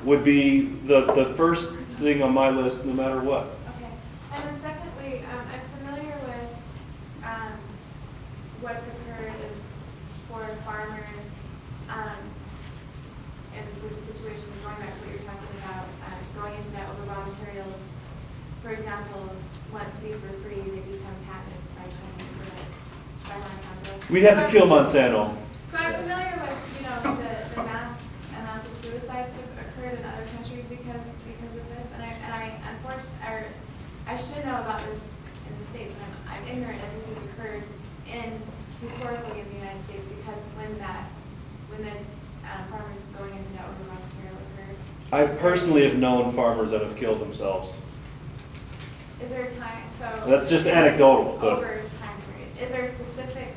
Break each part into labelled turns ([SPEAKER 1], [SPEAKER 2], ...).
[SPEAKER 1] would be the first thing on my list, no matter what.
[SPEAKER 2] Okay. And then secondly, I'm familiar with what's occurred is for farmers, and with the situation going back to what you're talking about, going into that over raw materials. For example, once seeds were free, they become patented by Chinese by Monsanto.
[SPEAKER 1] We'd have to kill Monsanto.
[SPEAKER 2] So I'm familiar with, the mass amounts of suicides that have occurred in other countries because of this, and I unfortunately, I should know about this in the States, and I'm ignorant that this has occurred historically in the United States because when the farmers going into that over raw material occurred.
[SPEAKER 1] I personally have known farmers that have killed themselves.
[SPEAKER 2] Is there a time? So
[SPEAKER 1] that's just anecdotal.
[SPEAKER 2] Over time period, is there a specific?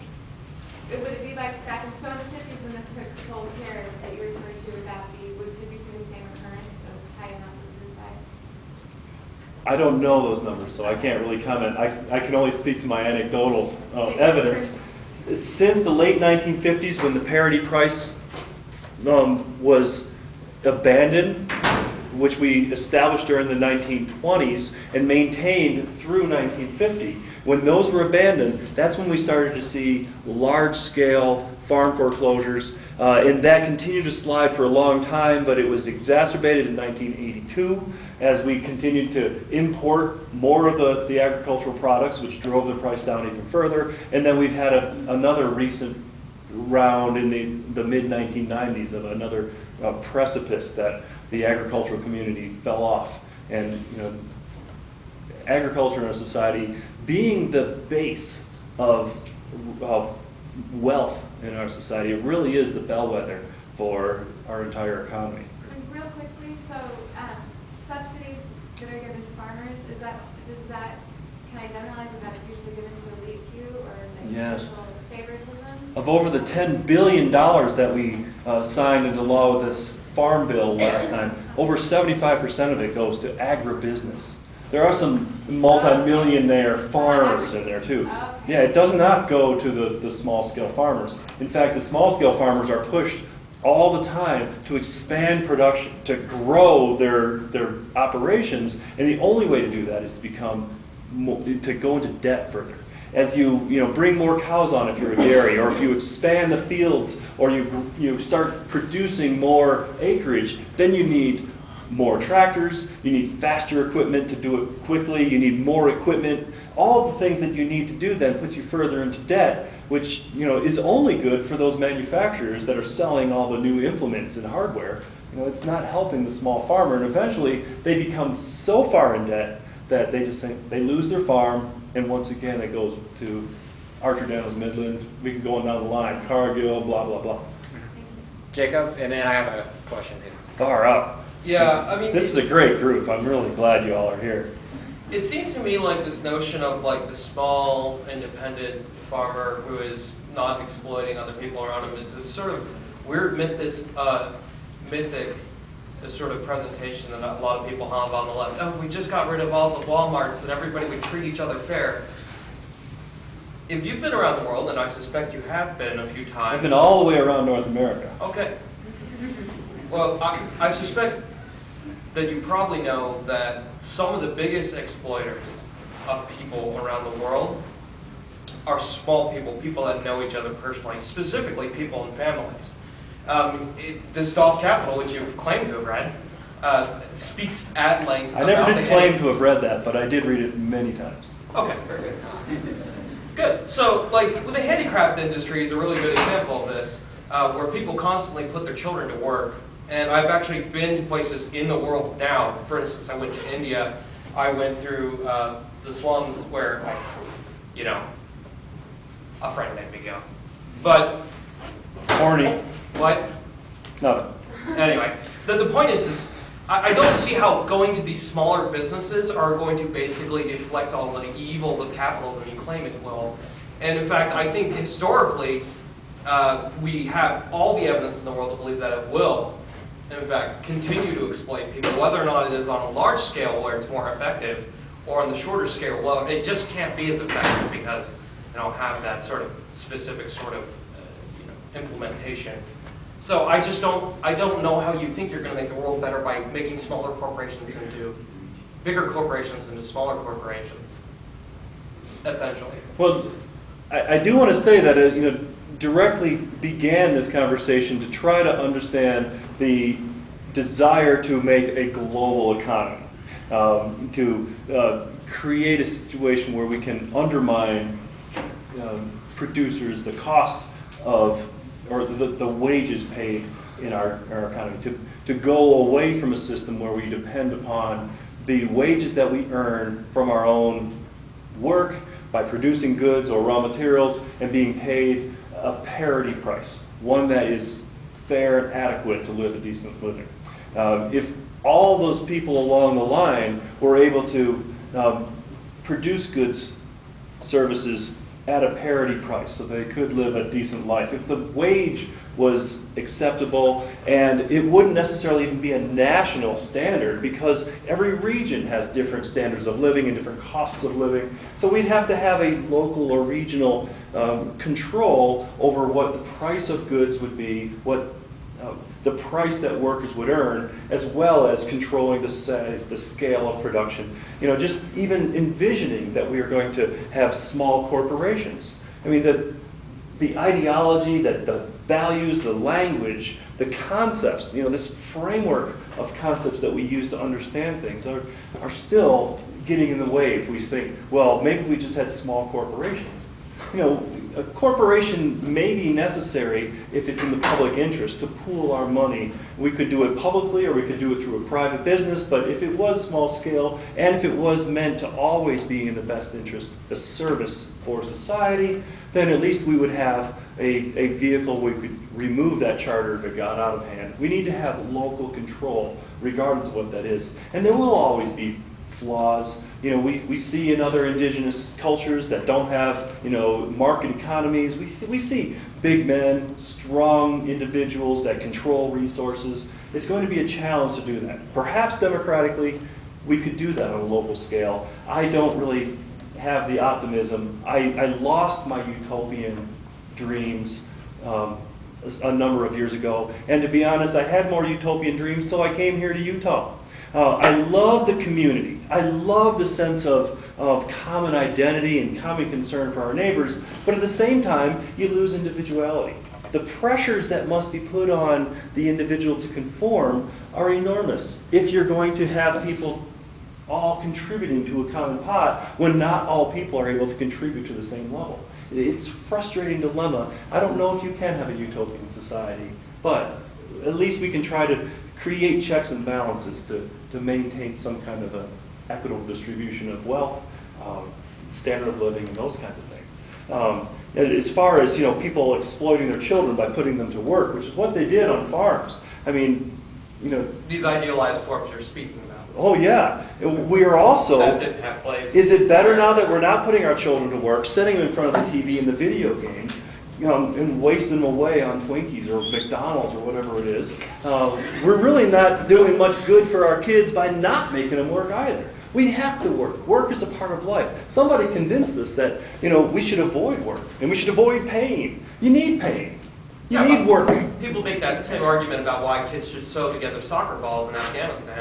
[SPEAKER 2] Would it be like back in the 50s when this took hold here that you referred to? Would that be? Did we see the same occurrence of high amounts of suicide?
[SPEAKER 1] I don't know those numbers, so I can't really comment. I can only speak to my anecdotal evidence. Since the late 1950s, when the parity price was abandoned, which we established during the 1920s and maintained through 1950, when those were abandoned, that's when we started to see large-scale farm foreclosures, and that continued to slide for a long time, but it was exacerbated in 1982 as we continued to import more of the agricultural products, which drove the price down even further. And then we've had another recent round in the mid-1990s of another precipice that the agricultural community fell off. And agriculture in our society, being the base of wealth in our society, it really is the bellwether for our entire economy.
[SPEAKER 2] And real quickly, so subsidies that are given to farmers, can I generalize, is that usually given to elite few or like
[SPEAKER 1] yes.
[SPEAKER 2] special favoritism?
[SPEAKER 1] Of over the $10 billion that we signed into law with this farm bill last time, over 75% of it goes to agribusiness. There are some multi-millionaire farmers in there too. Yeah, it does not go to the small-scale farmers. In fact, the small-scale farmers are pushed all the time to expand production, to grow their operations, and the only way to do that is to go into debt further. As you bring more cows on if you're a dairy, or if you expand the fields, or you start producing more acreage, then you need more tractors, you need faster equipment to do it quickly, you need more equipment. All the things that you need to do then puts you further into debt, which is only good for those manufacturers that are selling all the new implements and hardware. It's not helping the small farmer, and eventually they become so far in debt that they lose their farm, and once again it goes to Archer Daniels Midland. We can go on down the line, Cargill, blah blah blah.
[SPEAKER 3] Jacob, and then I have a question too.
[SPEAKER 1] Far up.
[SPEAKER 4] Yeah, I mean,
[SPEAKER 1] this is a great group. I'm really glad you all are here.
[SPEAKER 4] It seems to me like this notion of like the small independent farmer who is not exploiting other people around him is this sort of weird mythic sort of presentation that a lot of people have on the left. Oh, we just got rid of all the Walmarts and everybody would treat each other fair. If you've been around the world, and I suspect you have been a few times.
[SPEAKER 1] I've been all the way around North America.
[SPEAKER 4] Okay. Well, I suspect that you probably know that some of the biggest exploiters of people around the world are small people, people that know each other personally, specifically people in families. This Das Kapital, which you've claimed to have read, speaks at length
[SPEAKER 1] I never did claim to have read that, but I did read it many times.
[SPEAKER 4] Okay, very good. Good. So, like, the handicraft industry is a really good example of this, where people constantly put their children to work. And I've actually been to places in the world now. For instance, I went to India. I went through the slums where, a friend made me go. But
[SPEAKER 1] Horny.
[SPEAKER 4] What?
[SPEAKER 1] No.
[SPEAKER 4] Anyway, the point is I don't see how going to these smaller businesses are going to basically deflect all the evils of capitalism you claim it will. And in fact, I think historically, we have all the evidence in the world to believe that it will, in fact, continue to exploit people, whether or not it is on a large scale where it's more effective, or on the shorter scale, well, it just can't be as effective because they don't have that sort of specific sort of implementation. So I don't know how you think you're going to make the world better by making smaller corporations into bigger corporations into smaller corporations, essentially.
[SPEAKER 1] Well, I do want to say that it directly began this conversation to try to understand the desire to make a global economy, to create a situation where we can undermine producers, the cost of, or the wages paid in our economy, to go away from a system where we depend upon the wages that we earn from our own work by producing goods or raw materials and being paid a parity price, one that is fair and adequate to live a decent living. If all those people along the line were able to produce goods, services at a parity price so they could live a decent life, if the wage was acceptable, and it wouldn't necessarily even be a national standard because every region has different standards of living and different costs of living. So we'd have to have a local or regional control over what the price of goods would be, what the price that workers would earn, as well as controlling the size, the scale of production. Just even envisioning that we are going to have small corporations. I mean, the ideology, that the values, the language, the concepts, this framework of concepts that we use to understand things are still getting in the way if we think, well, maybe we just had small corporations. A corporation may be necessary if it's in the public interest to pool our money. We could do it publicly or we could do it through a private business, but if it was small scale and if it was meant to always be in the best interest, a service for society, then at least we would have a vehicle where we could remove that charter if it got out of hand. We need to have local control regardless of what that is. And there will always be flaws. We see in other indigenous cultures that don't have, market economies, we see big men, strong individuals that control resources. It's going to be a challenge to do that. Perhaps democratically, we could do that on a local scale. I don't really have the optimism. I lost my utopian dreams a number of years ago. And to be honest, I had more utopian dreams till I came here to Utah. I love the community. I love the sense of common identity and common concern for our neighbors, but at the same time, you lose individuality. The pressures that must be put on the individual to conform are enormous if you're going to have people all contributing to a common pot when not all people are able to contribute to the same level. It's a frustrating dilemma. I don't know if you can have a utopian society, but at least we can try to create checks and balances to maintain some kind of an equitable distribution of wealth, standard of living, and those kinds of things. As far as people exploiting their children by putting them to work, which is what they did on farms. I mean,
[SPEAKER 4] These idealized forms you're speaking about.
[SPEAKER 1] Oh yeah, we are also.
[SPEAKER 4] That didn't have slaves.
[SPEAKER 1] Is it better now that we're not putting our children to work, sitting them in front of the TV and the video games, and wasting them away on Twinkies or McDonald's or whatever it is? We're really not doing much good for our kids by not making them work either. We have to work. Work is a part of life. Somebody convinced us that we should avoid work and we should avoid pain. You need pain. You need work.
[SPEAKER 4] People make that same argument about why kids should sew together soccer balls in Afghanistan.